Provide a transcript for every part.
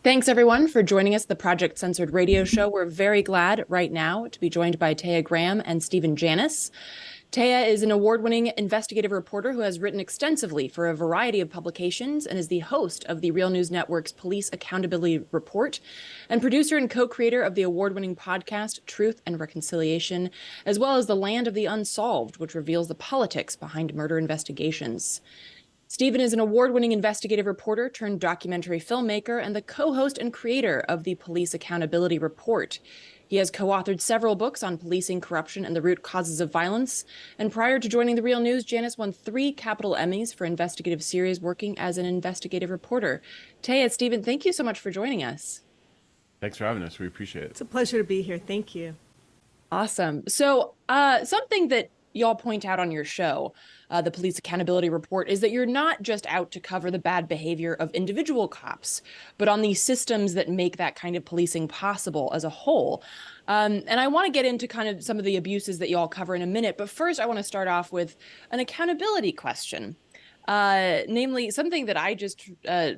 Thanks, everyone, for joining us at the Project Censored Radio Show. We're very glad right now to be joined by Taya Graham and Stephen Janis. Taya is an award-winning investigative reporter who has written extensively for a variety of publications and is the host of the Real News Network's Police Accountability Report and producer and co-creator of the award-winning podcast Truth and Reconciliation, as well as The Land of the Unsolved, which reveals the politics behind murder investigations. Stephen is an award-winning investigative reporter turned documentary filmmaker and the co-host and creator of the Police Accountability Report. He has co-authored several books on policing, corruption, and the root causes of violence. And prior to joining The Real News, Janis won 3 Capital Emmys for investigative series working as an investigative reporter. Taya, Stephen, thank you so much for joining us. Thanks for having us. We appreciate it. It's a pleasure to be here. Thank you. Awesome. So something that y'all point out on your show, the Police Accountability Report, is that you're not just out to cover the bad behavior of individual cops, but on the systems that make that kind of policing possible as a whole. And I want to get into kind of some of the abuses that y'all cover in a minute. But first, I want to start off with an accountability question. Namely, something that I just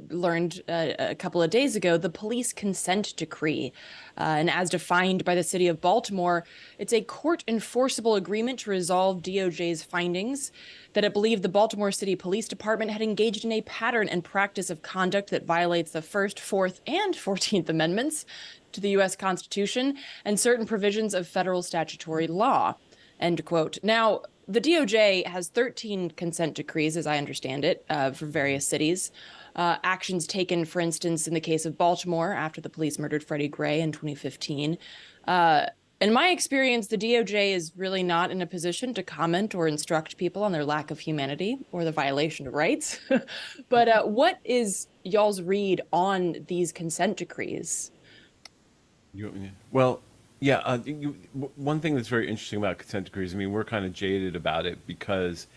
learned a couple of days ago, the police consent decree. And as defined by the city of Baltimore, it's a court enforceable agreement to resolve DOJ's findings that it believed the Baltimore City Police Department had engaged in a pattern and practice of conduct that violates the First, Fourth, and 14th Amendments to the U.S. Constitution and certain provisions of federal statutory law. End quote. Now, the DOJ has 13 consent decrees, as I understand it, for various cities. Actions taken, for instance, in the case of Baltimore after the police murdered Freddie Gray in 2015. In my experience, the DOJ is really not in a position to comment or instruct people on their lack of humanity or the violation of rights. But what is y'all's read on these consent decrees? Well, yeah, one thing that's very interesting about consent decrees, I mean, we're kind of jaded about it because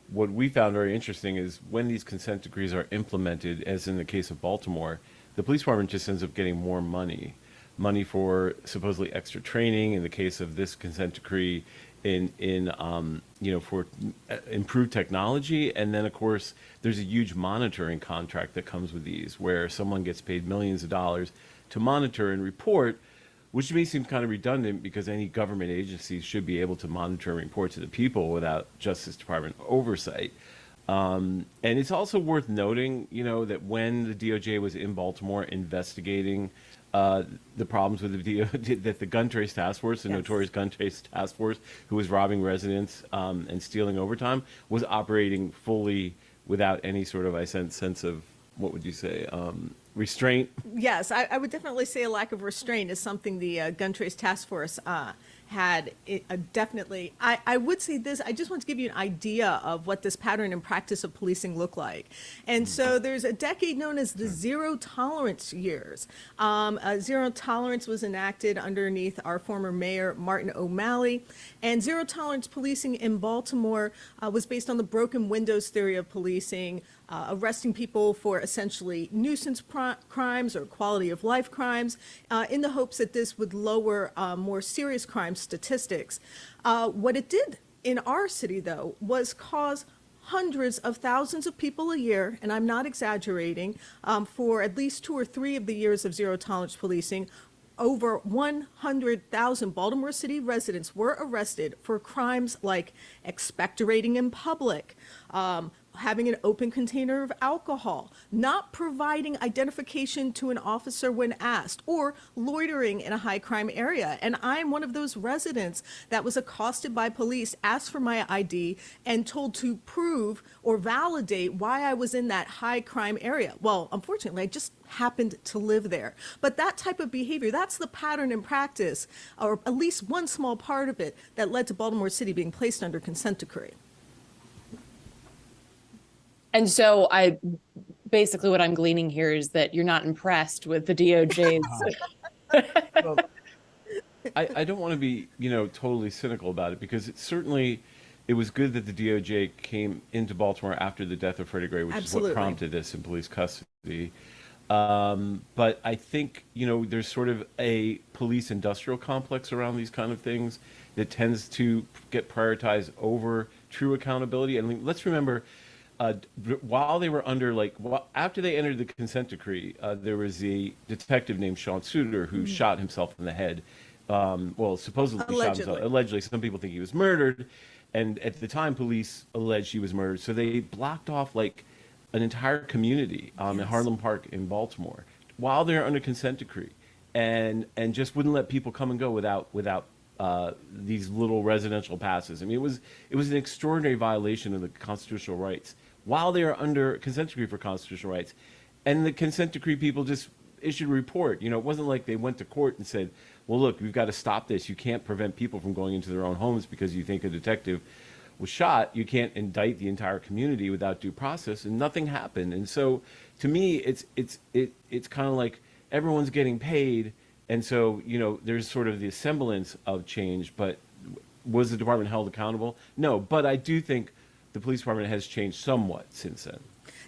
what we found very interesting is when these consent decrees are implemented, as in the case of Baltimore, the police department just ends up getting more money for supposedly extra training. In the case of this consent decree, for improved technology, and then of course there's a huge monitoring contract that comes with these, where someone gets paid millions of dollars to monitor and report. Which may seem kind of redundant because any government agency should be able to monitor and report to the people without Justice Department oversight. And it's also worth noting, that when the DOJ was in Baltimore investigating the problems with the gun trace task force, the notorious gun trace task force, who was robbing residents and stealing overtime, was operating fully without any sort of, sense of, what would you say, restraint? Yes, I would definitely say a lack of restraint is something the Gun Trace Task Force had. Definitely. I would say this, I just want to give you an idea of what this pattern and practice of policing look like. And so there's a decade known as the zero tolerance years. Zero tolerance was enacted underneath our former mayor, Martin O'Malley. And zero tolerance policing in Baltimore was based on the broken windows theory of policing, arresting people for essentially nuisance crimes or quality of life crimes in the hopes that this would lower more serious crime statistics. What it did in our city, though, was cause hundreds of thousands of people a year, and I'm not exaggerating, for at least 2 or 3 of the years of zero tolerance policing, over 100,000 Baltimore City residents were arrested for crimes like expectorating in public, having an open container of alcohol, not providing identification to an officer when asked, or loitering in a high crime area. And I'm one of those residents that was accosted by police, asked for my ID, and told to prove or validate why I was in that high crime area. Well, unfortunately, I just happened to live there. But that type of behavior, that's the pattern in practice, or at least one small part of it, that led to Baltimore City being placed under consent decree. And so basically what I'm gleaning here is that you're not impressed with the DOJ's. Well, I don't want to be, totally cynical about it, because it was good that the DOJ came into Baltimore after the death of Freddie Gray, which is what prompted this in police custody. But I think, there's sort of a police industrial complex around these kind of things that tends to get prioritized over true accountability. And let's remember, while they were under after they entered the consent decree, there was a detective named Sean Suter who shot himself in the head. Well, supposedly shot himself. Allegedly. Allegedly, some people think he was murdered, and at the time, police alleged he was murdered. So they blocked off like an entire community in Harlem Park in Baltimore while they're under consent decree, and just wouldn't let people come and go without these little residential passes. I mean, it was an extraordinary violation of the constitutional rights while they are under consent decree for constitutional rights. And the consent decree people just issued a report. You know, it wasn't like they went to court and said, well, look, we've got to stop this. You can't prevent people from going into their own homes because you think a detective was shot. You can't indict the entire community without due process, and nothing happened. And so to me, it's kind of like everyone's getting paid. And so, you know, there's sort of the semblance of change, but was the department held accountable? No, but I do think the police department has changed somewhat since then.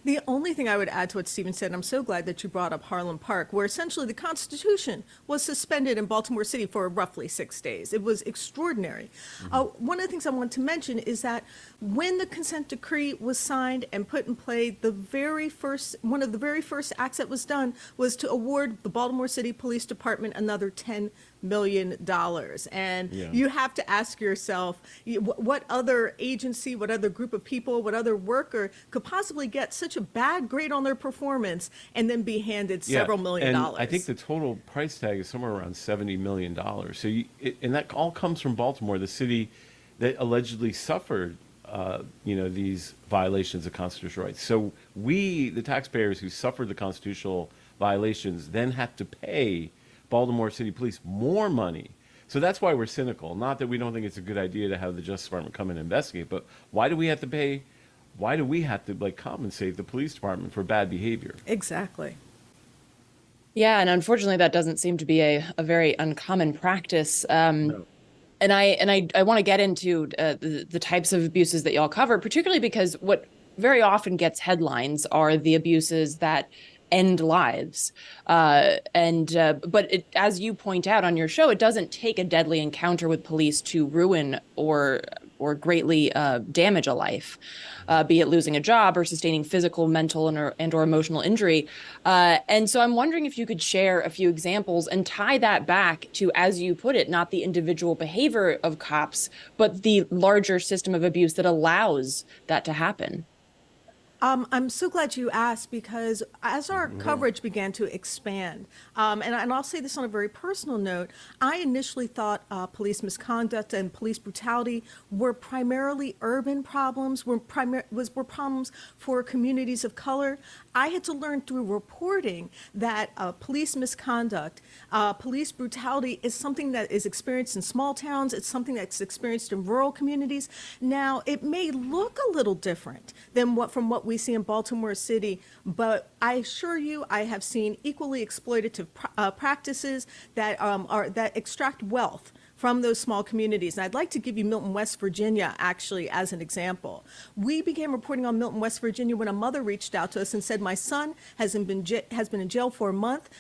The only thing I would add to what Stephen said, and I'm so glad that you brought up Harlem Park, where essentially the Constitution was suspended in Baltimore City for roughly 6 days. It was extraordinary. One of the things I want to mention is that when the consent decree was signed and put in play, one of the very first acts that was done was to award the Baltimore City Police Department another $10 million. And you have to ask yourself, what other agency, what other group of people, what other worker could possibly get such a bad grade on their performance and then be handed several million dollars? I think the total price tag is somewhere around $70 million. So and that all comes from Baltimore, the city that allegedly suffered these violations of constitutional rights. So we, the taxpayers who suffered the constitutional violations, then have to pay Baltimore City Police more money. So that's why we're cynical. Not that we don't think it's a good idea to have the Justice Department come and investigate, but why do we have to pay? Why do we have to compensate the police department for bad behavior? Exactly. Yeah, and unfortunately, that doesn't seem to be a very uncommon practice. No. And I want to get into the types of abuses that y'all cover, particularly because what very often gets headlines are the abuses that end lives. But as you point out on your show, it doesn't take a deadly encounter with police to ruin or greatly damage a life, be it losing a job or sustaining physical, mental, and or emotional injury. And so I'm wondering if you could share a few examples and tie that back to, as you put it, not the individual behavior of cops, but the larger system of abuse that allows that to happen. I'm so glad you asked, because as our coverage began to expand, and I'll say this on a very personal note, I initially thought police misconduct and police brutality were primarily urban problems, were problems for communities of color. I had to learn through reporting that police misconduct, police brutality is something that is experienced in small towns. It's something that's experienced in rural communities. Now, it may look a little different than from what we see in Baltimore City, but I assure you, I have seen equally exploitative practices that that extract wealth from those small communities. And I'd like to give you Milton, West Virginia, actually, as an example. We began reporting on Milton, West Virginia when a mother reached out to us and said, my son has been in jail for a month.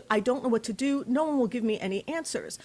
I don't know what to do. No one will give me any answers.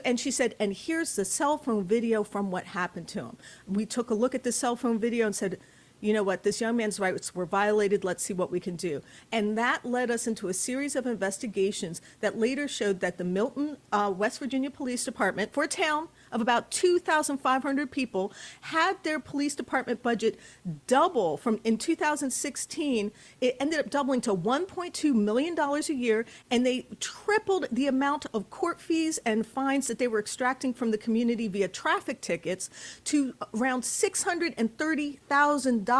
And she said, and here's the cell phone video from what happened to him. We took a look at the cell phone video and said, you know what, this young man's rights were violated. Let's see what we can do. And that led us into a series of investigations that later showed that the Milton, West Virginia Police Department, for a town of about 2,500 people, had their police department budget double from in 2016. It ended up doubling to $1.2 million a year, and they tripled the amount of court fees and fines that they were extracting from the community via traffic tickets to around $630,000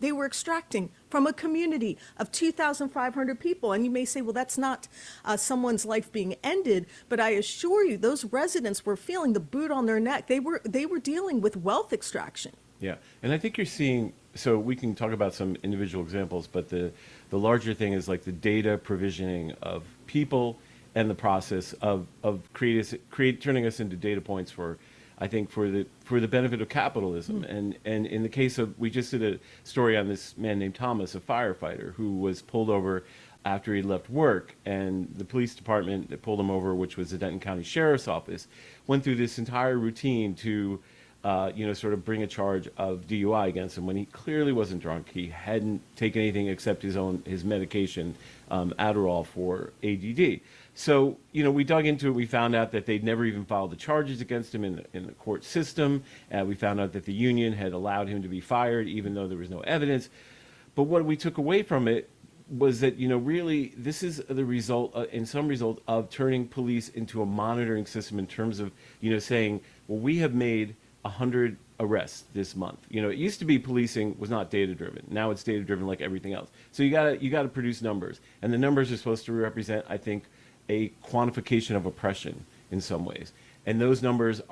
they were extracting from a community of 2,500 people. And you may say, well, that's not someone's life being ended, but I assure you, those residents were feeling the boot on their neck. They were dealing with wealth extraction. Yeah, and I think you're seeing, so we can talk about some individual examples, but the larger thing is like the data provisioning of people and the process of turning us into data points for, I think, for the benefit of capitalism. And in the case of, we just did a story on this man named Thomas, a firefighter who was pulled over after he left work, and the police department that pulled him over, which was the Denton County Sheriff's Office, went through this entire routine to sort of bring a charge of DUI against him when he clearly wasn't drunk. He hadn't taken anything except his medication, Adderall for ADD. So, we dug into it. We found out that they'd never even filed the charges against him in the court system. We found out that the union had allowed him to be fired, even though there was no evidence. But what we took away from it was that, really, this is the result, in some result, of turning police into a monitoring system in terms of, saying, well, we have made 100 arrests this month. It used to be policing was not data driven. Now it's data driven like everything else. So you gotta produce numbers, and the numbers are supposed to represent, I think, a quantification of oppression in some ways. And those numbers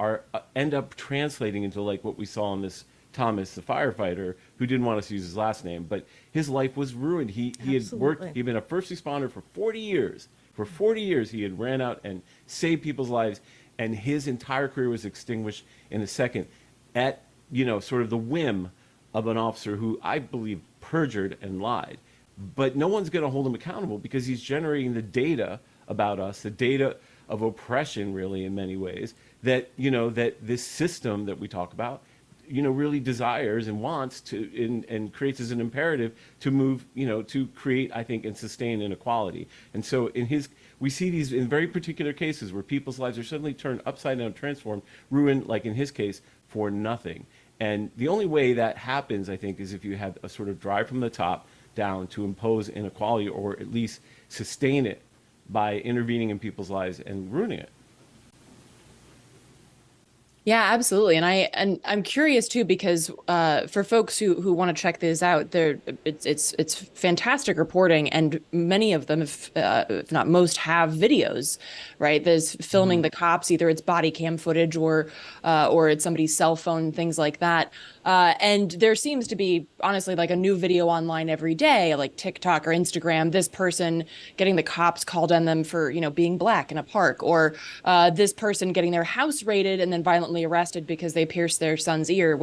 end up translating into like what we saw in this Thomas, the firefighter, who didn't want us to use his last name, but his life was ruined. He had worked, he'd been a first responder for 40 years. For 40 years, he had ran out and saved people's lives, and his entire career was extinguished in a second at, sort of the whim of an officer who I believe perjured and lied. But no one's going to hold him accountable because he's generating the data about us, the data of oppression, really, in many ways, that, that this system that we talk about, really desires and wants to, and creates as an imperative to move, to create, I think, and sustain inequality. And so we see these in very particular cases where people's lives are suddenly turned upside down, transformed, ruined, like in his case, for nothing. And the only way that happens, I think, is if you have a sort of drive from the top down to impose inequality, or at least sustain it by intervening in people's lives and ruining it. Yeah, absolutely. And I'm curious too, because for folks who want to check this out, it's fantastic reporting, and many of them, if not most, have videos, right? There's filming the cops, either it's body cam footage or it's somebody's cell phone, things like that. And there seems to be, honestly, like a new video online every day, like TikTok or Instagram, this person getting the cops called on them for, being black in a park, or this person getting their house raided and then violently arrested because they pierced their son's ear,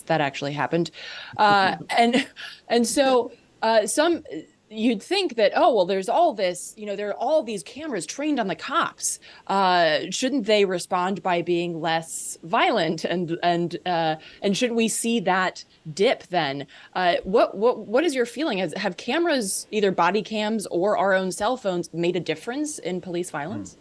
that actually happened. And so you'd think that, oh, well, there's all this, there are all these cameras trained on the cops. Shouldn't they respond by being less violent? And shouldn't we see that dip then? What is your feeling? Have cameras, either body cams or our own cell phones, made a difference in police violence?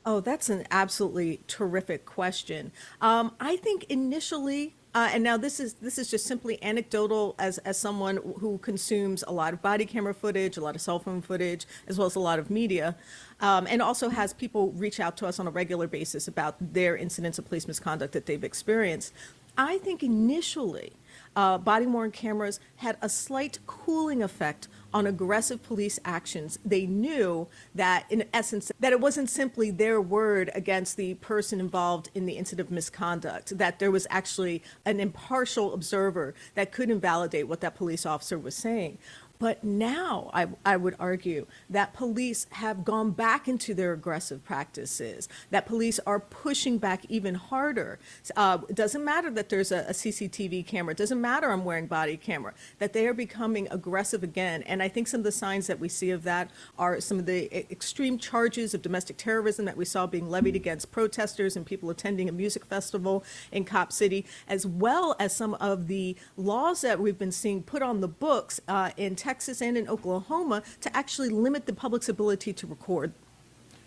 Oh, that's an absolutely terrific question. I think initially, and now this is just simply anecdotal as someone who consumes a lot of body camera footage, a lot of cell phone footage, as well as a lot of media, and also has people reach out to us on a regular basis about their incidents of police misconduct that they've experienced. I think initially, body-worn cameras had a slight cooling effect on aggressive police actions. They knew that, in essence, that it wasn't simply their word against the person involved in the incident of misconduct, that there was actually an impartial observer that could invalidate what that police officer was saying. But now I would argue that police have gone back into their aggressive practices, that police are pushing back even harder. It doesn't matter that there's a CCTV camera. It doesn't matter I'm wearing body camera, that they are becoming aggressive again. And I think some of the signs that we see of that are some of the extreme charges of domestic terrorism that we saw being levied against protesters and people attending a music festival in Cop City, as well as some of the laws that we've been seeing put on the books in Texas and in Oklahoma to actually limit the public's ability to record.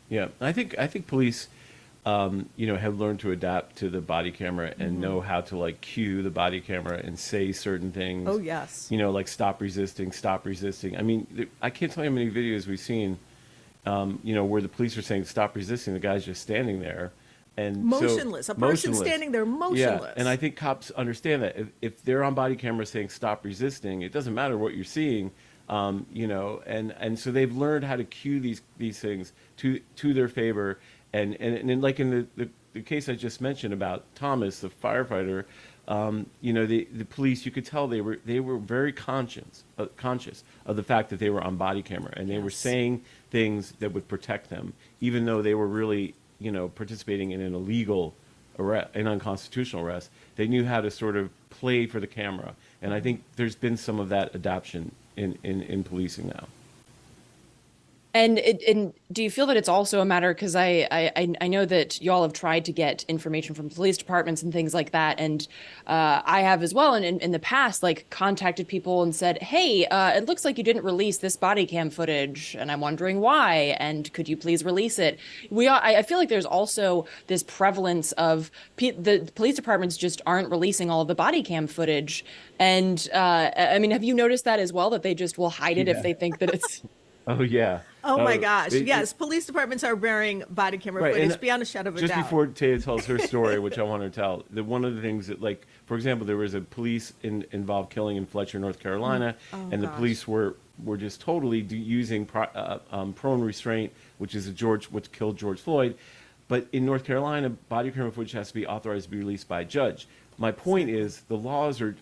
Yeah, I think police, have learned to adapt to the body camera and know how to like cue the body camera and say certain things. Oh yes. Like stop resisting, stop resisting. I mean, I can't tell you how many videos we've seen, where the police are saying stop resisting. The guy's just standing there. And motionless. A person standing there motionless. Yeah, and I think cops understand that if they're on body camera saying stop resisting, it doesn't matter what you're seeing, and so they've learned how to cue these things to their favor, and like in the case I just mentioned about Thomas, the firefighter, the police, you could tell they were very conscious of the fact that they were on body camera, and they were saying things that would protect them, even though they were really participating in an illegal arrest, an unconstitutional arrest. They knew how to sort of play for the camera. And I think there's been some of that adaptation in policing now. And do you feel that it's also a matter, because I know that y'all have tried to get information from police departments and things like that, and I have as well, and in the past, like contacted people and said, hey, it looks like you didn't release this body cam footage, and I'm wondering why, and could you please release it? I feel like there's also this prevalence of the police departments just aren't releasing all of the body cam footage, and I mean, have you noticed that as well, that they just will hide it if Yeah. they think that it's Oh yeah. Oh my gosh. It- Yes, police departments are bearing body camera Right, footage and beyond a shadow of a just doubt. before Taya tells her story, which I want her to tell, that one of the things that, like, for example, there was a involved killing in Fletcher, North Carolina, Oh, and the gosh. police were just totally using prone restraint, which is what killed George Floyd. But in North Carolina, body camera footage has to be authorized to be released by a judge. My point is the laws are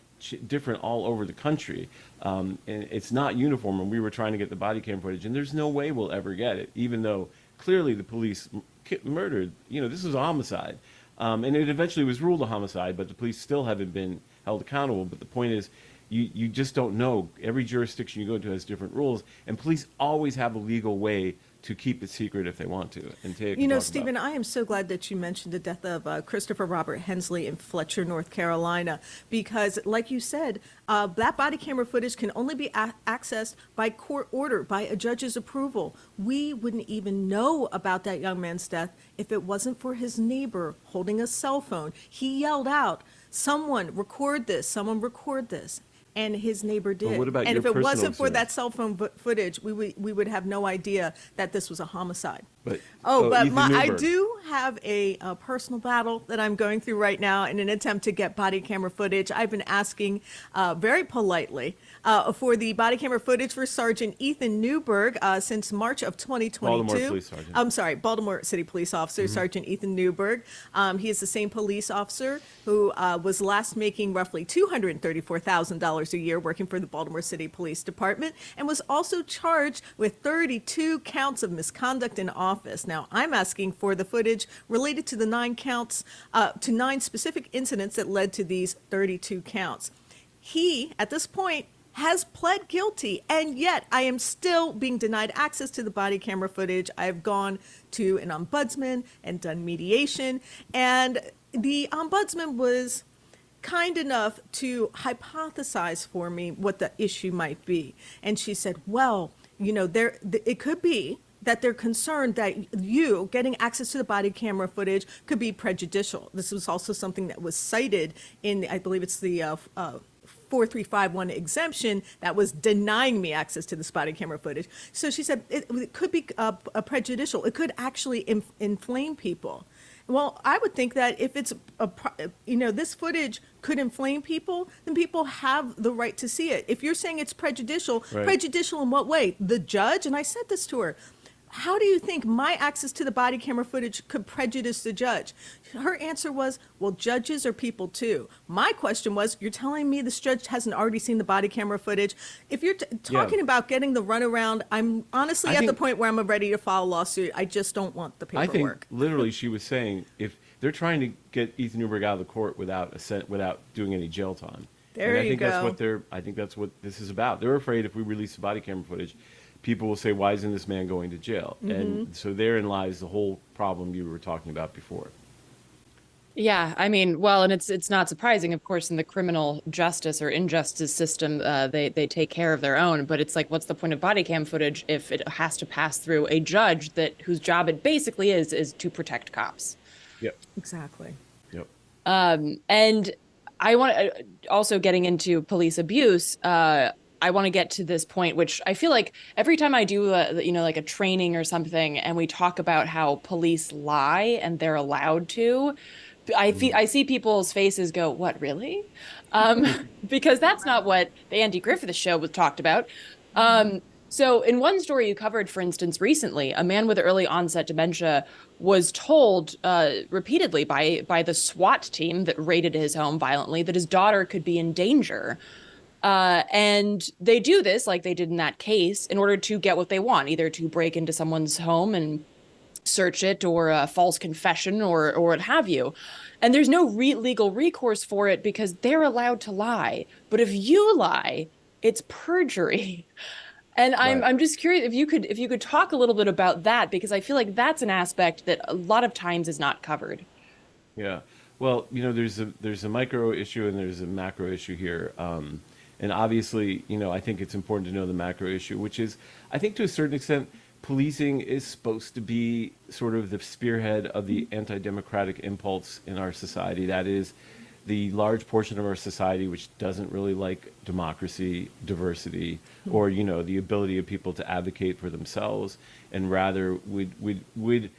different all over the country, and it's not uniform. And we were trying to get the body cam footage, and there's no way we'll ever get it, even though clearly the police murdered. You know, this was a homicide, and it eventually was ruled a homicide, but the police still haven't been held accountable. But the point is, you just don't know. Every jurisdiction you go to has different rules, and police always have a legal way to keep it secret if they want to. And Taya can You know, talk about Stephen, I am so glad that you mentioned the death of Christopher Robert Hensley in Fletcher, North Carolina, because, like you said, that body camera footage can only be accessed by court order, by a judge's approval. We wouldn't even know about that young man's death if it wasn't for his neighbor holding a cell phone. He yelled out, "Someone record this, someone record this." And his neighbor did. what about and your if it personal wasn't for that experience? cell phone footage, we would have no idea that this was a homicide. But But Ethan I Newberg. do have a personal battle that I'm going through right now in an attempt to get body camera footage. I've been asking very politely for the body camera footage for Sergeant Ethan Newberg since March of 2022. Baltimore Police Sergeant. I'm sorry, Baltimore City Police Officer Sergeant Ethan Newberg. He is the same police officer who was last making roughly $234,000 a year working for the Baltimore City Police Department, and was also charged with 32 counts of misconduct in office. Now, I'm asking for the footage related to the 9 counts, to 9 specific incidents that led to these 32 counts. He, at this point, has pled guilty, and yet I am still being denied access to the body camera footage. I've gone to an ombudsman and done mediation, and the ombudsman was kind enough to hypothesize for me what the issue might be. And she said, well, you know, it could be that they're concerned that you getting access to the body camera footage could be prejudicial. This was also something that was cited in, I believe it's the 4351 exemption that was denying me access to this body camera footage. So she said it could be prejudicial. It could actually inflame people. Well, I would think that if it's this footage could inflame people, then people have the right to see it. If you're saying it's prejudicial, Right. Prejudicial in what way? The judge, and I said this to her, how do you think my access to the body camera footage could prejudice the judge? Her answer was, well, judges are people too. My question was, you're telling me this judge hasn't already seen the body camera footage? If you're talking about getting the runaround, I'm honestly I at the think- point where I'm ready to file a lawsuit. I just don't want the I paperwork. think literally she was saying if they're trying to get Ethan Newberg out of the court without doing any jail time. There and I you think go. I think that's what this is about. They're afraid if we release the body camera footage, people will say, why isn't this man going to jail? Mm-hmm. And so therein lies the whole problem you were talking about before. Yeah, I mean, well, and it's not surprising, of course, in the criminal justice or injustice system, they take care of their own. But it's like, what's the point of body cam footage if it has to pass through a judge whose job it basically is to protect cops? Yep. Exactly. Yep. And I want also getting into police abuse. I want to get to this point, which I feel like every time I do, like a training or something, and we talk about how police lie and they're allowed to, I see people's faces go, "What, really?" Because that's not what the Andy Griffith Show was talked about. So in one story you covered, for instance, recently, a man with early onset dementia was told repeatedly by the SWAT team that raided his home violently that his daughter could be in danger. And they do this, like they did in that case, in order to get what they want, either to break into someone's home and search it, or a false confession, or what have you. And there's no legal recourse for it because they're allowed to lie. But if you lie, it's perjury. And Right. I'm just curious if you could talk a little bit about that, because I feel like that's an aspect that a lot of times is not covered. Yeah. Well, there's a micro issue and there's a macro issue here. And obviously, I think it's important to know the macro issue, which is, I think to a certain extent, policing is supposed to be sort of the spearhead of the anti-democratic impulse in our society. That is the large portion of our society which doesn't really like democracy, diversity, or, the ability of people to advocate for themselves, and rather would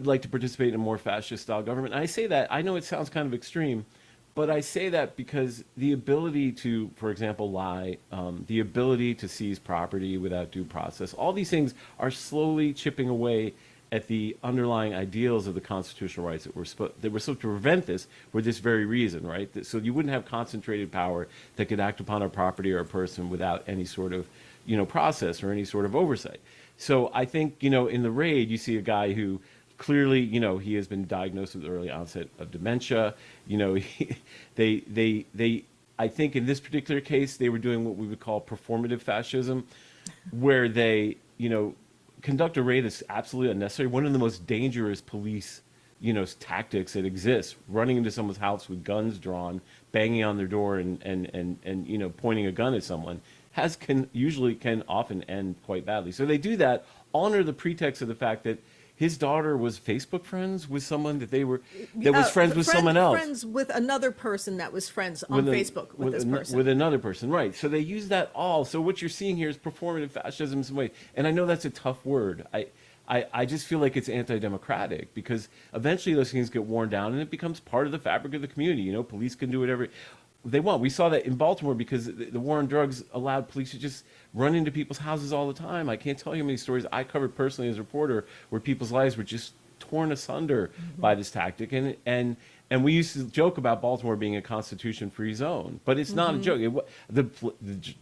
like to participate in a more fascist style government. And I say that, I know it sounds kind of extreme, but I say that because the ability to, for example, lie, the ability to seize property without due process, all these things are slowly chipping away at the underlying ideals of the constitutional rights that were supposed to prevent this for this very reason, right? So you wouldn't have concentrated power that could act upon a property or a person without any sort of, process or any sort of oversight. So I think, in the raid, you see a guy who clearly, he has been diagnosed with early onset of dementia. I think in this particular case, they were doing what we would call performative fascism, where they, conduct a raid that's absolutely unnecessary. One of the most dangerous police, tactics that exists, running into someone's house with guns drawn, banging on their door and pointing a gun at someone, can often end quite badly. So they do that under the pretext of the fact that his daughter was Facebook friends with someone that was friends with someone else. Friends with another person that was friends on Facebook with this person. With another person, right. So they use that all. So what you're seeing here is performative fascism in some way. And I know that's a tough word. I just feel like it's anti-democratic, because eventually those things get worn down and it becomes part of the fabric of the community. Police can do whatever they want. We saw that in Baltimore because the war on drugs allowed police to just run into people's houses all the time. I can't tell you how many stories I covered personally as a reporter where people's lives were just torn asunder by this tactic. And we used to joke about Baltimore being a constitution-free zone, but it's not a joke. The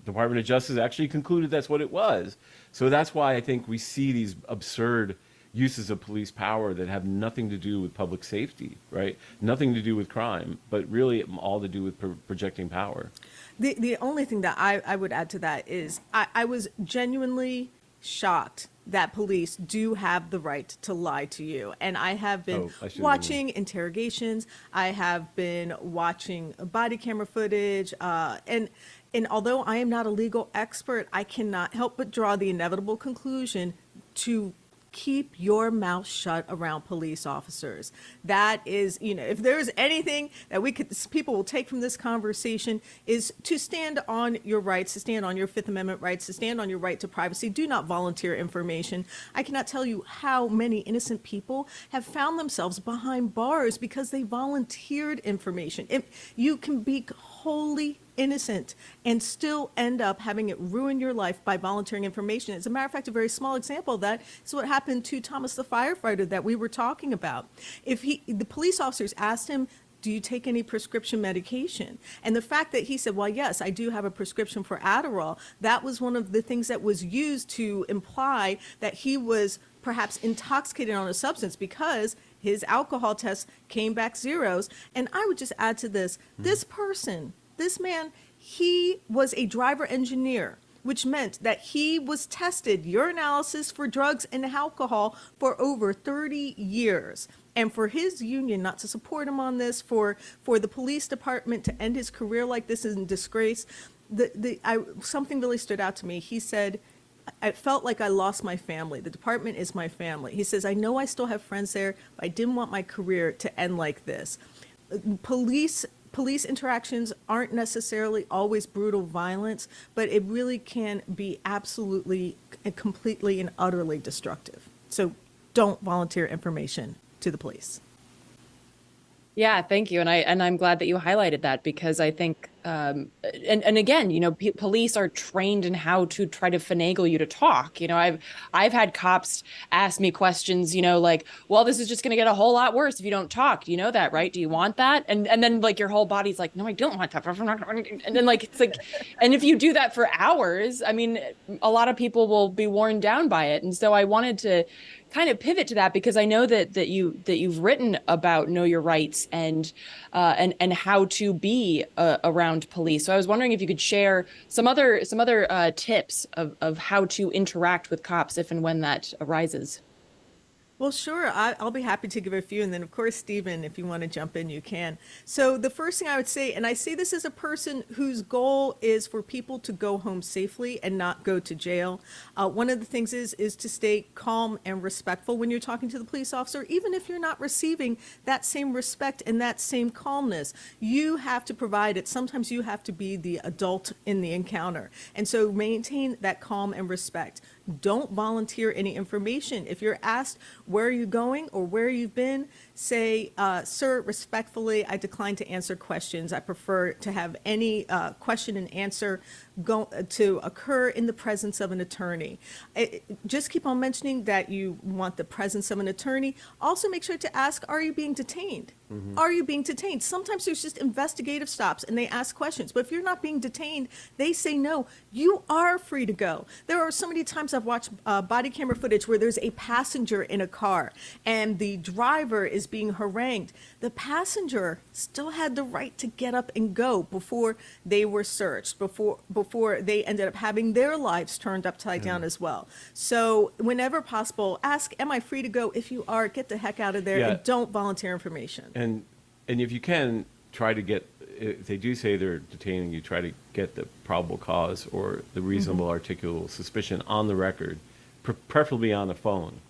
Department of Justice actually concluded that's what it was. So that's why I think we see these absurd uses of police power that have nothing to do with public safety, right? Nothing to do with crime, but really all to do with projecting power. The only thing that I would add to that is I was genuinely shocked that police do have the right to lie to you. And I have been watching interrogations. I have been watching body camera footage. And although I am not a legal expert, I cannot help but draw the inevitable conclusion to keep your mouth shut around police officers. That is, if there's anything that people will take from this conversation, is to stand on your rights, to stand on your Fifth Amendment rights, to stand on your right to privacy. Do not volunteer information. I cannot tell you how many innocent people have found themselves behind bars because they volunteered information. You can be wholly innocent and still end up having it ruin your life by volunteering information. As a matter of fact, a very small example of that is what happened to Thomas the firefighter that we were talking about. The police officers asked him, do you take any prescription medication? And the fact that he said, well, yes, I do have a prescription for Adderall, that was one of the things that was used to imply that he was perhaps intoxicated on a substance, because his alcohol test came back zeros. And I would just add to this, this man, he was a driver engineer, which meant that he was tested urinalysis for drugs and alcohol for over 30 years. And for his union not to support him on this, for the police department to end his career like this in disgrace, something really stood out to me. He said, I felt like I lost my family. The department is my family. He says, I know I still have friends there, but I didn't want my career to end like this. Police interactions aren't necessarily always brutal violence, but it really can be absolutely and completely and utterly destructive. So don't volunteer information to the police. Yeah, thank you. And I'm glad that you highlighted that, because I think, and again, police are trained in how to try to finagle you to talk. I've had cops ask me questions, like, well, this is just going to get a whole lot worse if you don't talk. You know that, right? Do you want that? And then like your whole body's like, no, I don't want that. And then like, it's like, and if you do that for hours, I mean, a lot of people will be worn down by it. And so I wanted to kind of pivot to that because I know that you've written about know your rights and how to be around police. So I was wondering if you could share some other tips of how to interact with cops if and when that arises. Well, sure. I'll be happy to give a few. And then, of course, Stephen, if you want to jump in, you can. So, the first thing I would say, and I say this as a person whose goal is for people to go home safely and not go to jail. One of the things is to stay calm and respectful when you're talking to the police officer, even if you're not receiving that same respect and that same calmness. You have to provide it. Sometimes you have to be the adult in the encounter. And so, maintain that calm and respect. Don't volunteer any information. If you're asked where are you going or where you've been, say, sir, respectfully, I decline to answer questions. I prefer to have any question and answer to occur in the presence of an attorney. Just keep on mentioning that you want the presence of an attorney. Also make sure to ask, are you being detained? Mm-hmm. Are you being detained? Sometimes there's just investigative stops and they ask questions. But if you're not being detained, they say no. You are free to go. There are so many times I've watched body camera footage where there's a passenger in a car and the driver is being harangued. The passenger still had the right to get up and go before they were searched, before they ended up having their lives turned upside down as well. So whenever possible, ask, am I free to go? If you are, get the heck out of there and don't volunteer information. And if you can, try to get, if they do say they're detaining you, try to get the probable cause or the reasonable articulable suspicion on the record, preferably on the phone.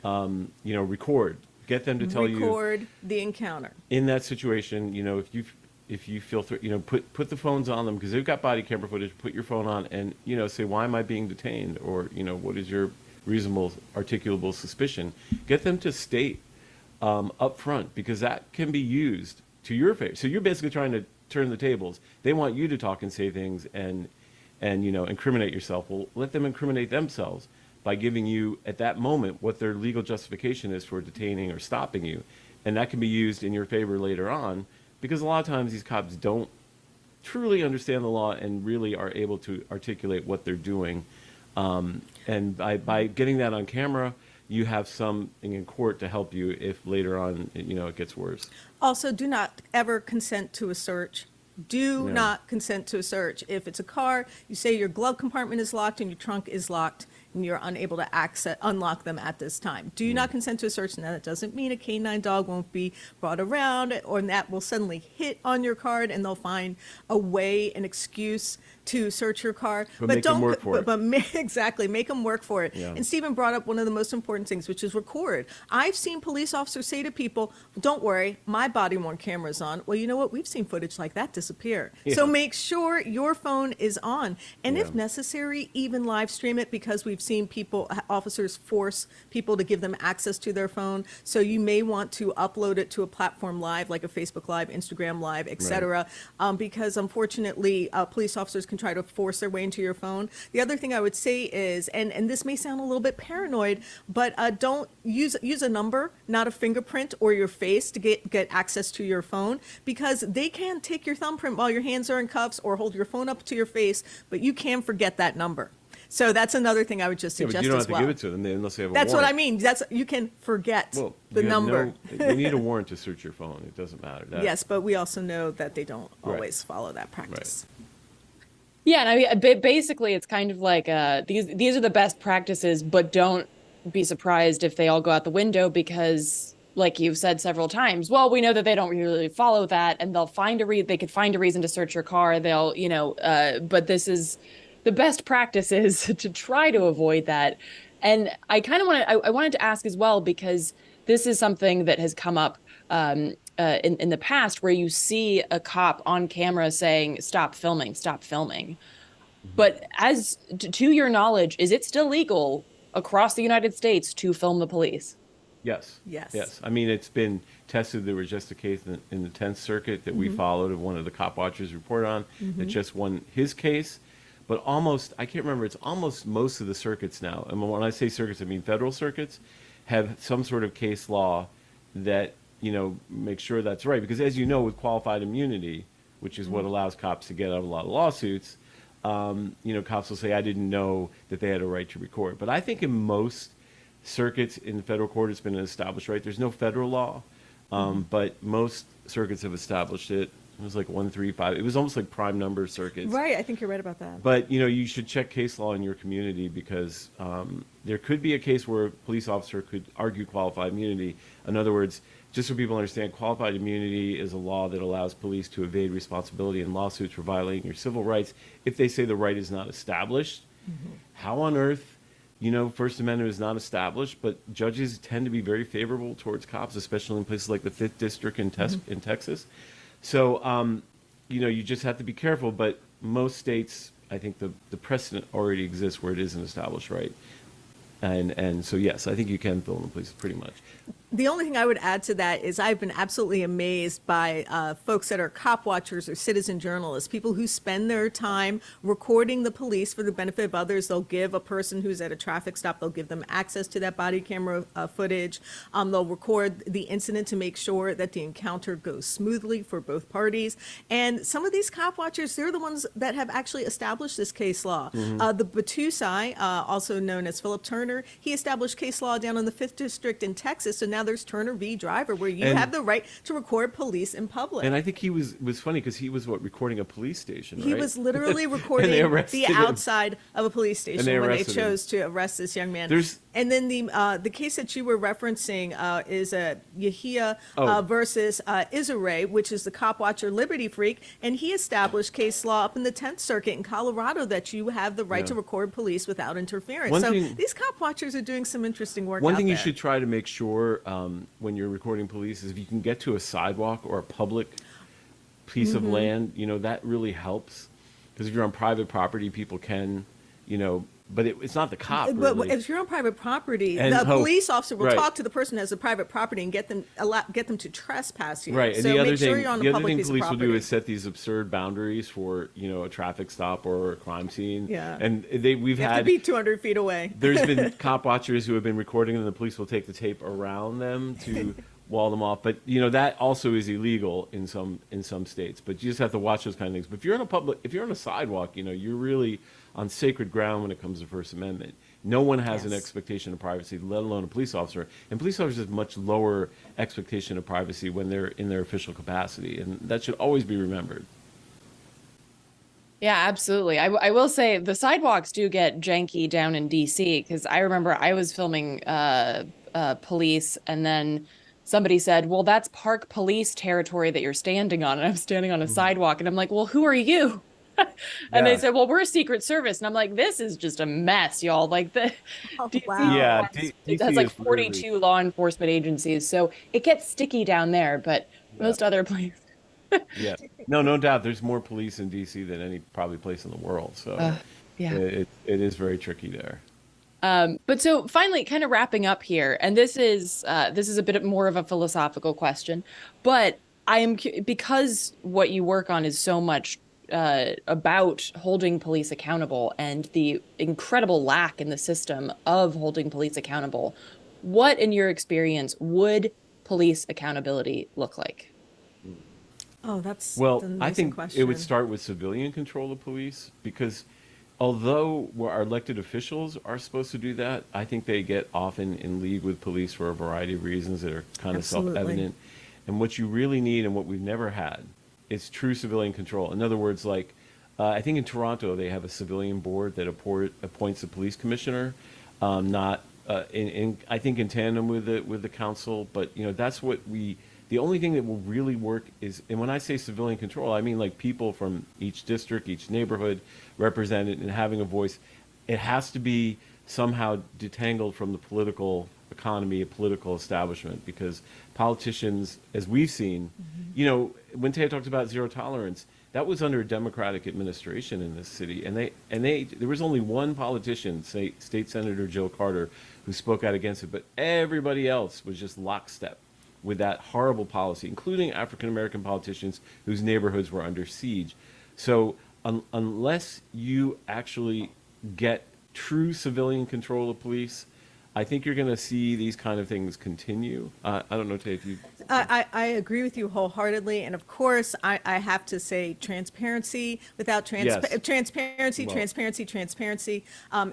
Record. Get them to tell you. Record the encounter. In that situation, if you feel, put the phones on them because they've got body camera footage. Put your phone on and, say, why am I being detained? Or, what is your reasonable articulable suspicion? Get them to state up front because that can be used to your favor. So you're basically trying to turn the tables. They want you to talk and say things and incriminate yourself. Well, let them incriminate themselves by giving you at that moment what their legal justification is for detaining or stopping you. And that can be used in your favor later on because a lot of times these cops don't truly understand the law and really are able to articulate what they're doing. And by getting that on camera, you have something in court to help you if later on, it gets worse. Also, do not ever consent to a search. Do not consent to a search. If it's a car, you say your glove compartment is locked and your trunk is locked and you're unable to unlock them at this time. Do not consent to a search. Now, that doesn't mean a canine dog won't be brought around or that will suddenly hit on your card and they'll find a way, an excuse to search your car. But make them work for it. Exactly, make them work for it. Yeah. And Stephen brought up one of the most important things, which is record. I've seen police officers say to people, don't worry, my body-worn camera's on. Well, you know what? We've seen footage like that disappear. Yeah. So make sure your phone is on. And if necessary, even live stream it because we've seen officers force people to give them access to their phone. So you may want to upload it to a platform live, like a Facebook Live, Instagram Live, etc. Right. Because unfortunately, police officers can try to force their way into your phone. The other thing I would say is, and this may sound a little bit paranoid, but don't use a number, not a fingerprint or your face to get access to your phone because they can take your thumbprint while your hands are in cuffs or hold your phone up to your face, but you can forget that number. So that's another thing I would just suggest as well. But you don't have to give it to them unless they have a warrant. That's what I mean. You can forget the number. You need a warrant to search your phone. It doesn't matter. Yes, but we also know that they don't always follow that practice. Right. Yeah, and I mean, basically, it's kind of like these are the best practices, but don't be surprised if they all go out the window because, like you've said several times, well, we know that they don't really follow that, and they'll find they could find a reason to search your car. They'll, but this is the best practice is to try to avoid that. And I kind of I wanted to ask as well because this is something that has come up in the past where you see a cop on camera saying, stop filming. But to your knowledge, is it still legal across the United States to film the police? Yes. I mean, it's been tested. There was just a case in the 10th Circuit that we followed of one of the cop watchers report on that just won his case. But I can't remember, it's almost most of the circuits now. And when I say circuits, I mean federal circuits have some sort of case law that, make sure that's right. Because as you know, with qualified immunity, which is what allows cops to get out of a lot of lawsuits, cops will say, I didn't know that they had a right to record. But I think in most circuits in the federal court, it's been an established right. There's no federal law, but most circuits have established it. It was like 135. It was almost like prime number circuits. Right, I think you're right about that. But you should check case law in your community, because there could be a case where a police officer could argue qualified immunity. In other words, just so people understand, qualified immunity is a law that allows police to evade responsibility in lawsuits for violating your civil rights if they say the right is not established. How on earth, First Amendment is not established, but judges tend to be very favorable towards cops, especially in places like the 5th District in Texas. So, you just have to be careful, but most states, I think the precedent already exists where it is an established right. And so, yes, I think you can fill in the police pretty much. The only thing I would add to that is I've been absolutely amazed by folks that are cop watchers or citizen journalists, people who spend their time recording the police for the benefit of others. They'll give a person who's at a traffic stop, they'll give them access to that body camera footage. They'll record the incident to make sure that the encounter goes smoothly for both parties. And some of these cop watchers, they're the ones that have actually established this case law. The Batusai, also known as Philip Turner, he established case law down in the 5th District in Texas. So now there's Turner v. Driver, where you have the right to record police in public. And I think he was funny because he was recording a case station, right? He was literally recording the outside of a police station when they chose to arrest this young man. And then the case that you were referencing is Yahia versus Isare, which is the cop watcher Liberty Freak, and he established case law up in the 10th Circuit in Colorado that you have the right to record police without interference. These cop watchers are doing some interesting work. One thing you should try to make sure when you're recording police is if you can get to a sidewalk or a public piece of land, that really helps. Because if you're on private property, people can, but it's not the cop. But really. if you're on private property, the police officer will talk to the person who has the private property and get them to trespass you. Right. And so the other make sure thing, you're on the a other public thing piece police of will property. do is set these absurd boundaries for a traffic stop or a crime scene. Yeah. And you have to be 200 feet away. There's been cop watchers who have been recording, and the police will take the tape around them to wall them off. But that also is illegal in some states. But you just have to watch those kind of things. But if you're on a sidewalk, you're really on sacred ground when it comes to First Amendment. No one has an expectation of privacy, let alone a police officer. And police officers have much lower expectation of privacy when they're in their official capacity, and that should always be remembered. Yeah, absolutely. I will say the sidewalks do get janky down in DC, because I remember I was filming police, and then somebody said, well, that's park police territory that you're standing on. And I'm standing on a sidewalk, and I'm like, well, who are you? And they said, well, we're a Secret Service. And I'm like, this is just a mess, y'all. Like DC, wow. Yeah, it has like 42 law enforcement agencies. So it gets sticky down there, but most other places. Yeah, no doubt. There's more police in DC than any probably place in the world. So it is very tricky there. But so finally, kind of wrapping up here, and this is a bit more of a philosophical question, but because what you work on is so much about holding police accountable and the incredible lack in the system of holding police accountable. What, in your experience, would police accountability look like? Oh, that's an I think question. It would start with civilian control of police, because although our elected officials are supposed to do that, I think they get often in league with police for a variety of reasons that are kind of self-evident. And what you really need, and what we've never had, is true civilian control. In other words, like I think in Toronto they have a civilian board that appoints a police commissioner, I think in tandem with the council. But that's what the only thing that will really work is, and when I say civilian control, I mean like people from each district, each neighborhood represented and having a voice. It has to be somehow detangled from the political economy, a political establishment, because politicians, as we've seen, when Taya talked about zero tolerance, that was under a Democratic administration in this city, and there was only one politician, State Senator Jill Carter, who spoke out against it, but everybody else was just lockstep with that horrible policy, including African American politicians whose neighborhoods were under siege. So unless you actually get true civilian control of police, I think you're going to see these kind of things continue. I don't know, Tay, if you. I agree with you wholeheartedly. And of course, I have to say transparency. Without Yes. transparency, Well, transparency.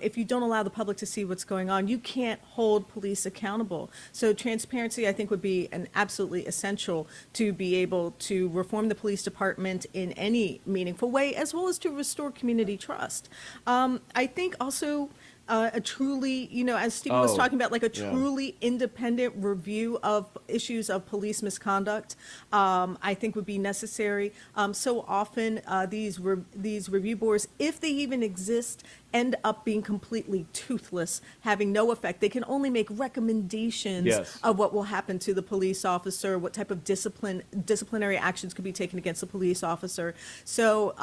If you don't allow the public to see what's going on, you can't hold police accountable. So transparency, I think, would be an absolutely essential to be able to reform the police department in any meaningful way, as well as to restore community trust. I think also a truly, as Stephen was Oh, talking about, like a yeah. truly independent review of issues of police misconduct, I think would be necessary. So often, these review boards, if they even exist, end up being completely toothless, having no effect. They can only make recommendations Yes. of what will happen to the police officer, what type of disciplinary actions could be taken against the police officer. So,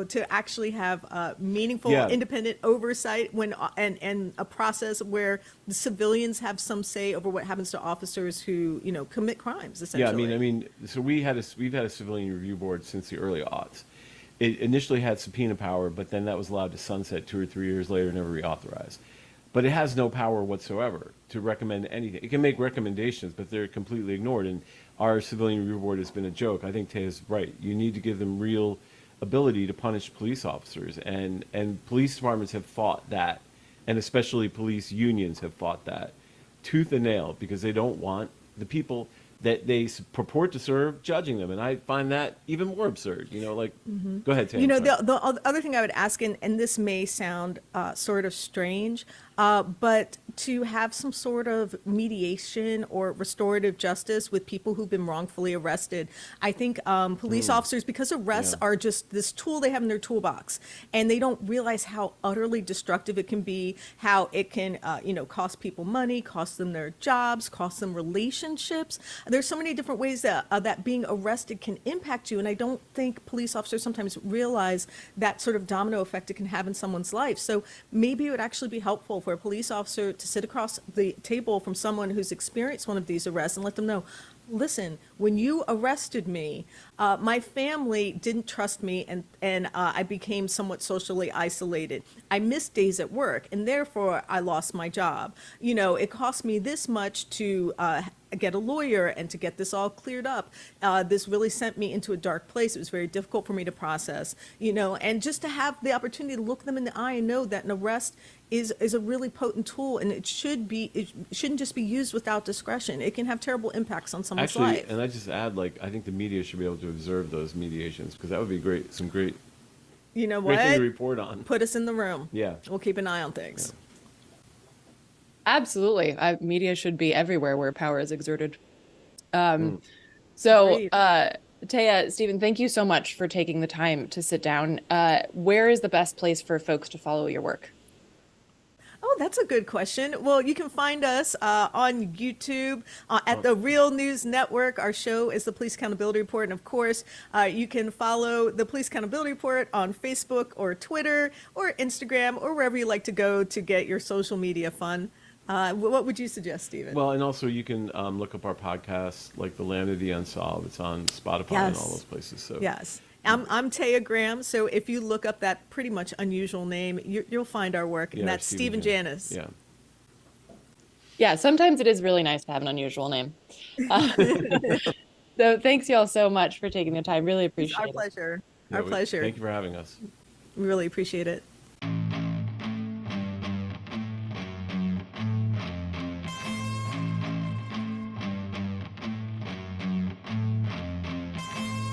to actually have meaningful, Yeah. independent oversight and a process where the civilians have some say over what happens to officers who, commit crimes, Yeah, essentially. I mean, so we've had a civilian review board since the early aughts. It initially had subpoena power, but then that was allowed to sunset 2 or 3 years later, never reauthorized. But it has no power whatsoever to recommend anything. It can make recommendations, but they're completely ignored. And our civilian review board has been a joke. I think Taya's right. You need to give them real ability to punish police officers, and police departments have fought that, and especially police unions have fought that tooth and nail, because they don't want the people that they purport to serve judging them, and I find that even more absurd. Go ahead, Taya. The other thing I would ask, and this may sound sort of strange, but to have some sort of mediation or restorative justice with people who've been wrongfully arrested. I think police officers, because arrests Yeah. are just this tool they have in their toolbox, and they don't realize how utterly destructive it can be, how it can, cost people money, cost them their jobs, cost them relationships. There's so many different ways that being arrested can impact you, and I don't think police officers sometimes realize that sort of domino effect it can have in someone's life. So maybe it would actually be helpful for a police officer to sit across the table from someone who's experienced one of these arrests and let them know, listen, when you arrested me, my family didn't trust me, and I became somewhat socially isolated. I missed days at work, and therefore I lost my job. It cost me this much to get a lawyer and to get this all cleared up. This really sent me into a dark place. It was very difficult for me to process, and just to have the opportunity to look them in the eye and know that an arrest is a really potent tool, and it shouldn't just be used without discretion. It can have terrible impacts on someone's Actually, life. and I just add, I think the media should be able to observe those mediations, because that would be great. Some great You know thing to what? report on. Put us in the room. Yeah. We'll keep an eye on things. Absolutely. Media should be everywhere where power is exerted. So, Agreed. Taya, Stephen, thank you so much for taking the time to sit down. Where is the best place for folks to follow your work? Oh, that's a good question. Well, you can find us on YouTube at the Real News Network. Our show is the Police Accountability Report. And of course, you can follow the Police Accountability Report on Facebook or Twitter or Instagram or wherever you like to go to get your social media fun. What would you suggest, Stephen? Well, and also you can look up our podcast, like The Land of the Unsolved. It's on Spotify and all Yes. those places. So Yes. I'm Taya Graham, so if you look up that pretty much unusual name, you'll find our work, yeah, and that's Stephen Janis. Yeah. Yeah, sometimes it is really nice to have an unusual name. So thanks y'all so much for taking the time. Really It's appreciate our it. pleasure. Yeah, Our pleasure. Thank you for having us. We really appreciate it.